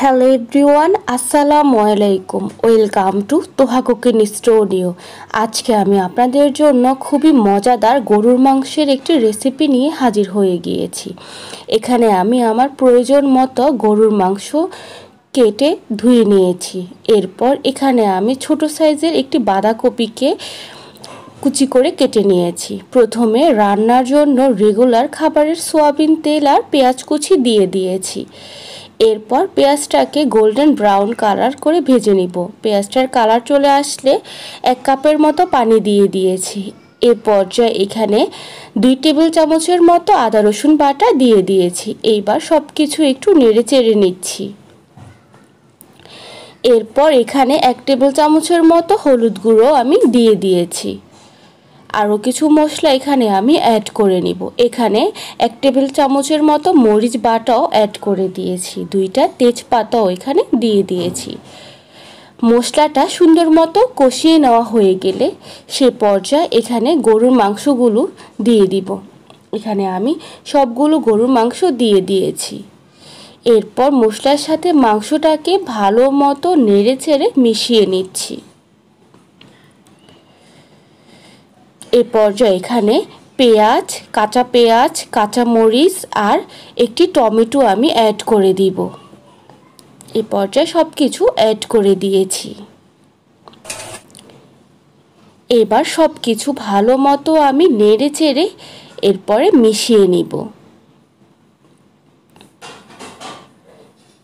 Hello everyone, আসসালামু আলাইকুম। Welcome to Toha cooking studio. আজকে আমি আপনাদের জন্য খুবই মজাদার গরুর মাংসের একটি রেসিপি নিয়ে হাজির হয়ে গিয়েছি। এখানে আমি আমার প্রয়োজন মতো গরুর মাংস কেটে ধুয়ে নিয়েছি। এরপর এখানে আমি ছোট সাইজের একটি বাঁধাকপিকে কুচি করে কেটে নিয়েছি। প্রথমে রান্নার জন্য রেগুলার খাবারের সয়াবিন তেল আর পেঁয়াজ কুচি দিয়ে দিয়েছি। এরপর পেঁয়াজটাকে গোল্ডেন ব্রাউন কালার করে ভেজে নিব। পেঁয়াজটার কালার চলে আসলে 1 কাপের মতো পানি দিয়ে দিয়েছি। এ পর্যায়ে এখানে 2 টেবিল চামচের মতো আদা রসুন বাটা দিয়ে দিয়েছি। এইবার সব কিছু একটু নেড়ে চেড়ে নিচ্ছি। এরপর এখানে 1 টেবিল চামচের মতো হলুদ গুঁড়ো আমি দিয়ে দিয়েছি। আরও কিছু মশলা এখানে আমি অ্যাড করে নিব। এখানে 1 টেবিল চামচের মতো মরিচ বাটাও অ্যাড করে দিয়েছি। 2টা তেজপাতাও এখানে দিয়ে দিয়েছি। মশলাটা সুন্দর মতো কষিয়ে নেওয়া হয়ে গেলে সে পর্যায়ে এখানে গরুর মাংসগুলো দিয়ে দিব। এখানে আমি সবগুলো গরুর মাংস দিয়ে দিয়েছি। এরপর মশলার সাথে মাংসটাকে ভালো মতো নেড়ে চেড়ে মিশিয়ে নিচ্ছি। এ পর্যায়ে এখানে পেঁয়াজ, কাঁচা মরিচ আর একটি টমেটো আমি অ্যাড করে দিব। এ পর্যায়ে সব কিছু অ্যাড করে দিয়েছি। এবার সব কিছু ভালো মতো আমি নেড়ে চেড়ে এরপরে মিশিয়ে নিব।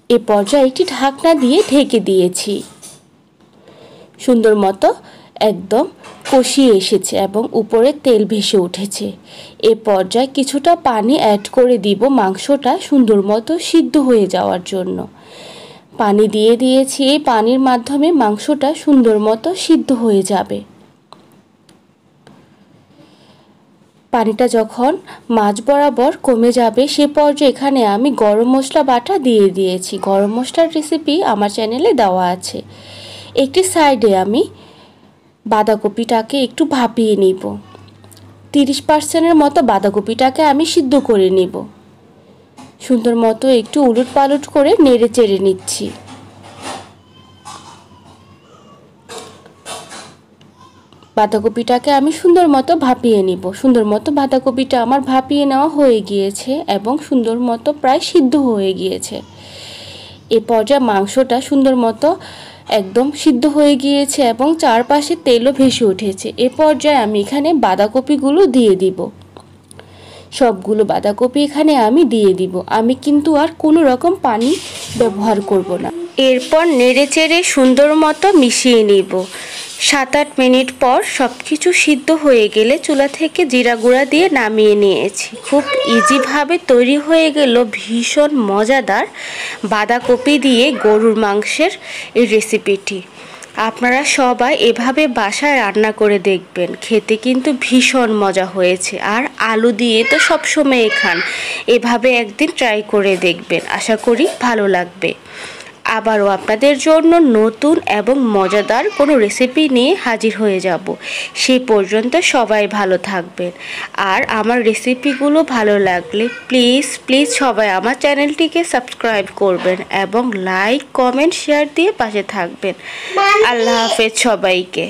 এ পর্যায়ে একটি ঢাকনা দিয়ে ঢেকে দিয়েছি। সুন্দর মতো একদম কষিয়ে এসেছে এবং উপরে তেল ভেসে উঠেছে। এ পর্যায়ে কিছুটা পানি অ্যাড করে দিব মাংসটা সুন্দর মতো সিদ্ধ হয়ে যাওয়ার জন্য। পানি দিয়ে দিয়েছি। এই পানির মাধ্যমে মাংসটা সুন্দর মতো সিদ্ধ হয়ে যাবে। পানিটা যখন মাঝ বরাবর কমে যাবে সে পর্যায়ে এখানে আমি গরম মশলা বাটা দিয়ে দিয়েছি। গরম মশলার রেসিপি আমার চ্যানেলে দেওয়া আছে। একটি সাইডে আমি বাঁধাকপিটাকে একটু ভাপিয়ে নিব। 30% মতো বাঁধাকপিটাকে আমি সিদ্ধ করে নিব। সুন্দর মতো একটু উলট পালট করে নেড়ে চেড়ে নিচ্ছি। বাঁধাকপিটাকে আমি সুন্দর মতো ভাপিয়ে নিব। সুন্দর মতো বাঁধাকপিটা আমার ভাপিয়ে নেওয়া হয়ে গিয়েছে এবং সুন্দর মতো প্রায় সিদ্ধ হয়ে গিয়েছে। এ পর্যায়ে মাংসটা সুন্দর মতো একদম সিদ্ধ হয়ে গিয়েছে এবং চারপাশে তেলও ভেসে উঠেছে। এ পর্যায়ে আমি এখানে বাঁধাকপিগুলো দিয়ে দিব। সবগুলো বাঁধাকপি এখানে আমি দিয়ে দিব। আমি কিন্তু আর কোনো রকম পানি ব্যবহার করব না। এরপর নেড়ে চেড়ে সুন্দর মতো মিশিয়ে নিব। 7-8 মিনিট পর সব কিছু সিদ্ধ হয়ে গেলে চুলা থেকে জিরা গুঁড়া দিয়ে নামিয়ে নিয়েছি। খুব ইজিভাবে তৈরি হয়ে গেল ভীষণ মজাদার বাঁধাকপি দিয়ে গরুর মাংসের এই রেসিপিটি। আপনারা সবাই এভাবে বাসায় রান্না করে দেখবেন, খেতে কিন্তু ভীষণ মজা হয়েছে। আর আলু দিয়ে তো সবসময় খান, এভাবে একদিন ট্রাই করে দেখবেন, আশা করি ভালো লাগবে। আবারও আপনাদের জন্য নতুন এবং মজাদার কোনো রেসিপি নিয়ে হাজির হয়ে যাব। সেই পর্যন্ত সবাই ভালো থাকবেন। আর আমার রেসিপিগুলো ভালো লাগলে প্লিজ সবাই আমার চ্যানেলটিকে সাবস্ক্রাইব করবেন এবং লাইক, কমেন্ট, শেয়ার দিয়ে পাশে থাকবেন। আল্লাহ হাফেজ সবাইকে।